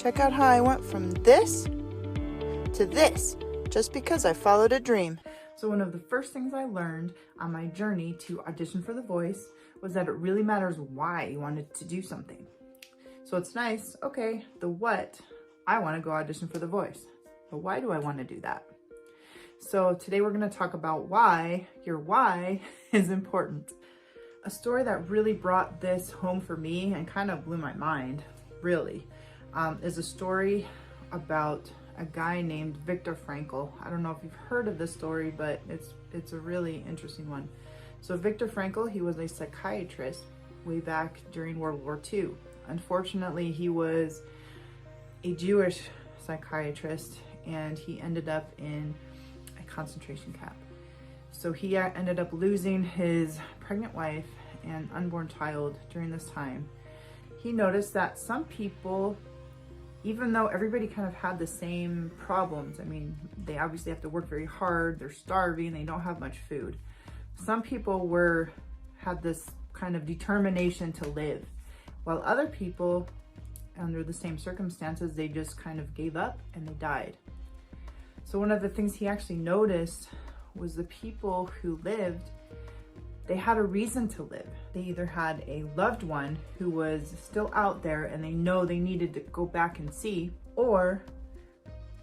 Check out how I went from this to this just because I followed a dream. So one of the first things I learned on my journey to audition for The Voice was that it really matters why you wanted to do something. So it's nice, okay, the what, I want to go audition for The Voice. But why do I want to do that? So today we're going to talk about why your why is important. A story that really brought this home for me and kind of blew my mind, really, is a story about a guy named Viktor Frankl. I don't know if you've heard of this story, but it's a really interesting one. So Viktor Frankl, he was a psychiatrist way back during World War II. Unfortunately, he was a Jewish psychiatrist and he ended up in a concentration camp. So he ended up losing his pregnant wife and unborn child during this time. He noticed that some people, even though everybody kind of had the same problems, I mean, they obviously have to work very hard, they're starving, they don't have much food. Some people had this kind of determination to live, while other people, under the same circumstances, they just kind of gave up and they died. So one of the things he actually noticed was the people who lived, they had a reason to live. They either had a loved one who was still out there and they know they needed to go back and see, or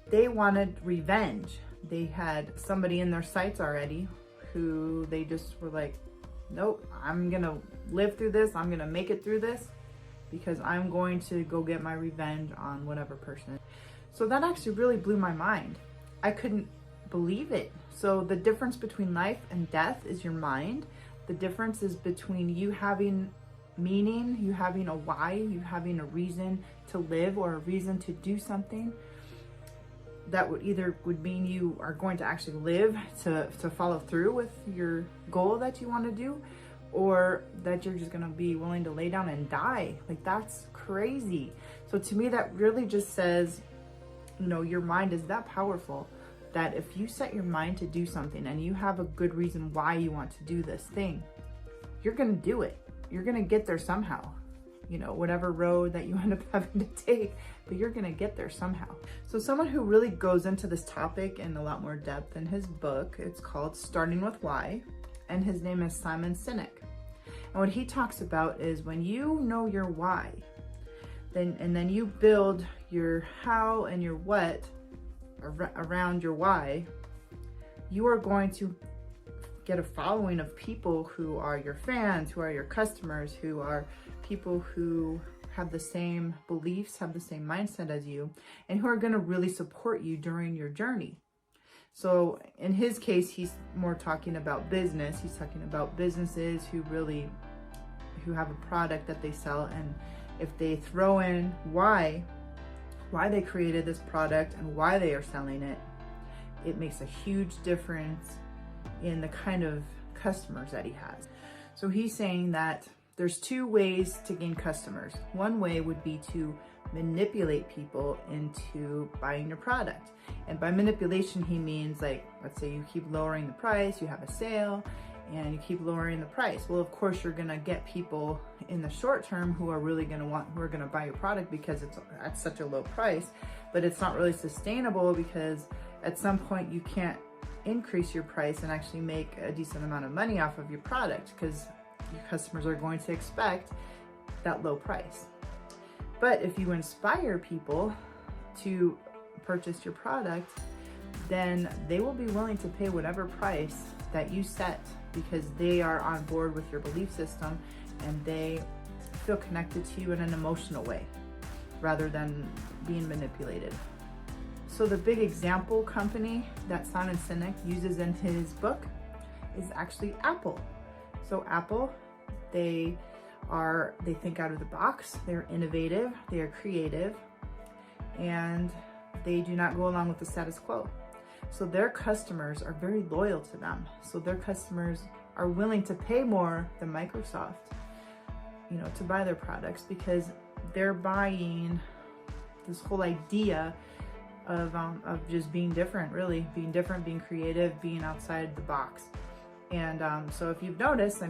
they wanted revenge. They had somebody in their sights already who they just were like, nope, I'm gonna live through this, I'm gonna make it through this because I'm going to go get my revenge on whatever person. So that actually really blew my mind. I couldn't believe it. So the difference between life and death is your mind. The difference is between you having meaning, you having a why, you having a reason to live or a reason to do something that would mean you are going to actually live to follow through with your goal that you want to do, or that you're just going to be willing to lay down and die. Like, that's crazy. So to me, that really just says, your mind is that powerful that if you set your mind to do something and you have a good reason why you want to do this thing, you're going to do it. You're going to get there somehow, whatever road that you end up having to take, but you're going to get there somehow. So someone who really goes into this topic in a lot more depth in his book, it's called Starting with Why, and his name is Simon Sinek. And what he talks about is when you know your why, then you build your how and your what around your why, you are going to get a following of people who are your fans, who are your customers, who are people who have the same beliefs, have the same mindset as you, and who are going to really support you during your journey. So in his case, he's more talking about business. He's talking about businesses who have a product that they sell, and if they throw in why they created this product and why they are selling it, it makes a huge difference in the kind of customers that he has. So he's saying that there's two ways to gain customers. One way would be to manipulate people into buying your product. And by manipulation, he means, like, let's say you keep lowering the price, you have a sale, and you keep lowering the price. Well, of course, you're gonna get people in the short term who are really gonna buy your product because it's at such a low price, but it's not really sustainable because at some point you can't increase your price and actually make a decent amount of money off of your product because your customers are going to expect that low price. But if you inspire people to purchase your product, then they will be willing to pay whatever price that you set because they are on board with your belief system and they feel connected to you in an emotional way rather than being manipulated. So the big example company that Simon Sinek uses in his book is actually Apple. So Apple, they think out of the box, they're innovative, they are creative, and they do not go along with the status quo. So their customers are very loyal to them. So their customers are willing to pay more than Microsoft, to buy their products because they're buying this whole idea of just being different, really being different, being creative, being outside the box. And so if you've noticed,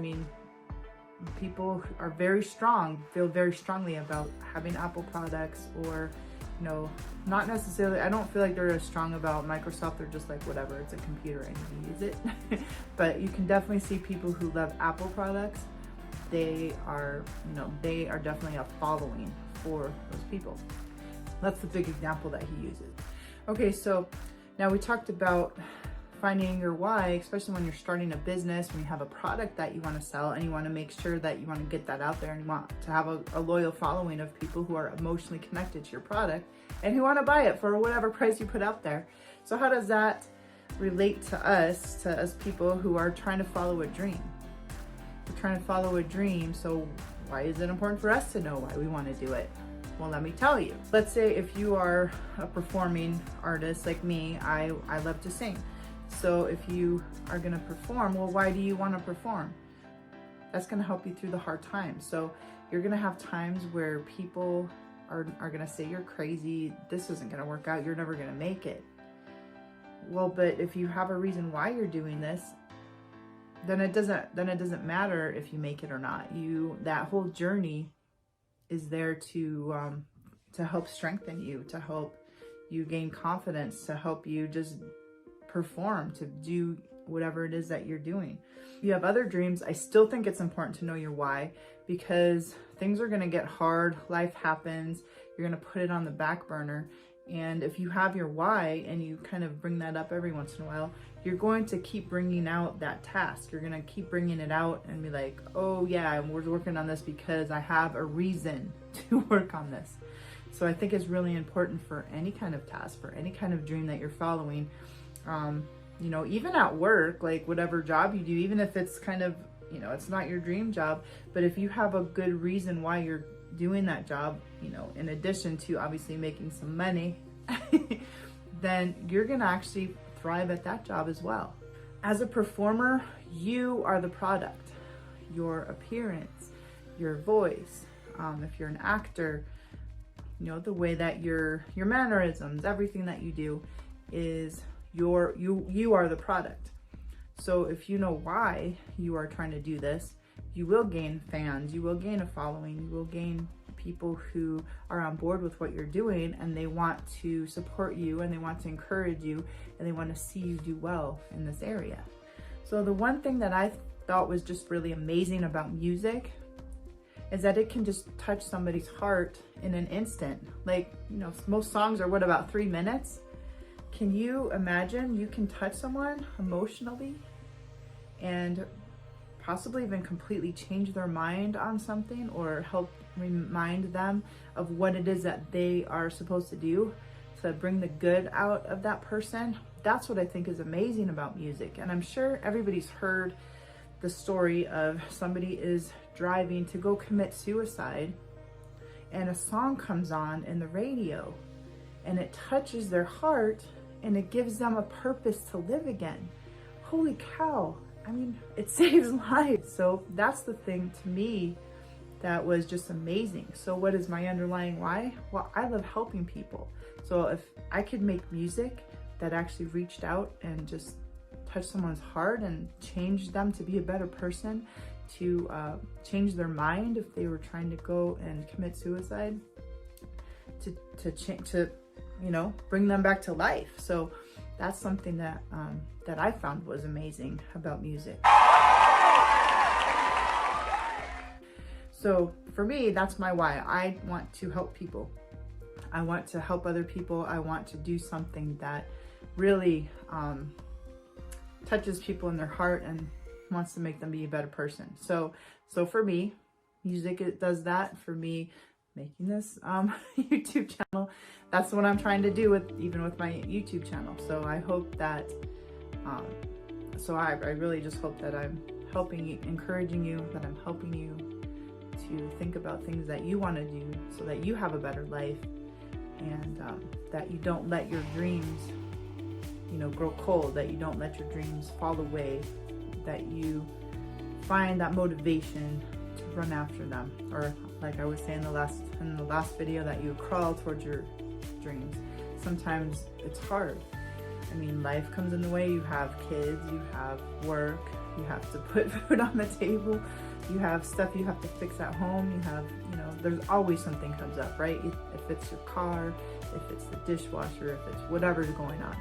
people are feel very strongly about having Apple products or you know, not necessarily, I don't feel like they're as strong about Microsoft. They're just like, whatever, it's a computer, I need to use it. But you can definitely see people who love Apple products. They are, you know, they are definitely a following for those people. That's the big example that he uses. Okay, so now we talked about finding your why, especially when you're starting a business, when you have a product that you want to sell and you want to make sure that you want to get that out there and you want to have a loyal following of people who are emotionally connected to your product and who want to buy it for whatever price you put out there. So how does that relate to us people who are trying to follow a dream? We're trying to follow a dream, so why is it important for us to know why we want to do it? Well, let me tell you. Let's say if you are a performing artist like me, I love to sing. So if you are gonna perform, well, why do you wanna perform? That's gonna help you through the hard times. So you're gonna have times where people are gonna say you're crazy, this isn't gonna work out, you're never gonna make it. Well, but if you have a reason why you're doing this, then it doesn't matter if you make it or not. That whole journey is there to help strengthen you, to help you gain confidence, to help you just perform, to do whatever it is that you're doing. If you have other dreams, I still think it's important to know your why, because things are going to get hard, life happens, you're going to put it on the back burner. And if you have your why and you kind of bring that up every once in a while, you're going to keep bringing out that task. You're going to keep bringing it out and be like, oh yeah, we're working on this because I have a reason to work on this. So I think it's really important for any kind of task, for any kind of dream that you're following. You know, even at work, like whatever job you do, even if it's kind of, you know, it's not your dream job, but if you have a good reason why you're doing that job, you know, in addition to obviously making some money, then you're going to actually thrive at that job as well. As a performer, you are the product. Your appearance, your voice, if you're an actor, you know, the way that your mannerisms, everything that you do is you are the product. So if you know why you are trying to do this, you will gain fans, you will gain a following, you will gain people who are on board with what you're doing, and they want to support you and they want to encourage you and they want to see you do well in this area. So the one thing that I thought was just really amazing about music is that it can just touch somebody's heart in an instant. Like, you know, most songs are about 3 minutes. Can you imagine you can touch someone emotionally and possibly even completely change their mind on something, or help remind them of what it is that they are supposed to do to bring the good out of that person? That's what I think is amazing about music. And I'm sure everybody's heard the story of somebody is driving to go commit suicide and a song comes on in the radio and it touches their heart and it gives them a purpose to live again. Holy cow. I mean, it saves lives. So that's the thing to me that was just amazing. So what is my underlying why? Well, I love helping people. So if I could make music that actually reached out and just touched someone's heart and changed them to be a better person, to change their mind if they were trying to go and commit suicide, to you know, bring them back to life. So that's something that that I found was amazing about music. So for me, that's my why. I want to help people. I want to help other people. I want to do something that really touches people in their heart and wants to make them be a better person. So for me, music, it does that. For me, making this YouTube channel, that's what I'm trying to do even with my YouTube channel. So I hope that, I really just hope that I'm helping you, encouraging you, that I'm helping you to think about things that you want to do so that you have a better life, and that you don't let your dreams, you know, grow cold, that you don't let your dreams fall away, that you find that motivation to run after them. Or like I was saying in the last video, that you crawl towards your dreams. Sometimes it's hard. I mean, life comes in the way. You have kids, you have work, you have to put food on the table. You have stuff you have to fix at home. You have, there's always something comes up, right? If it's your car, if it's the dishwasher, if it's whatever's going on,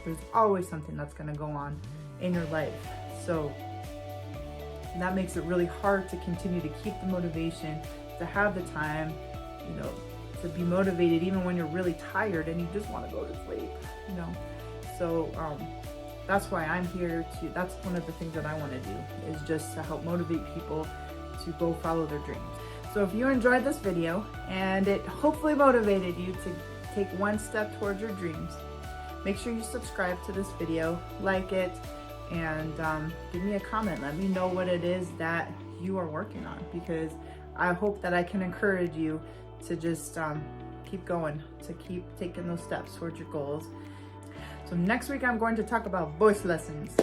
there's always something that's going to go on in your life. So that makes it really hard to continue to keep the motivation, to have the time, to be motivated even when you're really tired and you just want to go to sleep, So that's why I'm here that's one of the things that I want to do, is just to help motivate people to go follow their dreams. So if you enjoyed this video and it hopefully motivated you to take one step towards your dreams, make sure you subscribe to this video, like it, and give me a comment. Let me know what it is that you are working on, because I hope that I can encourage you to just keep going, to keep taking those steps towards your goals. So next week I'm going to talk about voice lessons.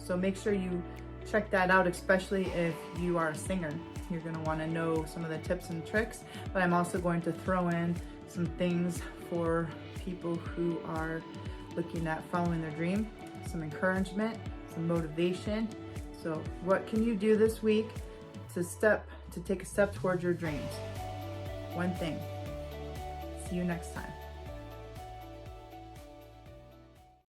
So make sure you check that out, especially if you are a singer. You're going to want to know some of the tips and tricks, but I'm also going to throw in some things for people who are looking at following their dream, some encouragement, some motivation. So what can you do this week to take a step towards your dreams? One thing. See you next time.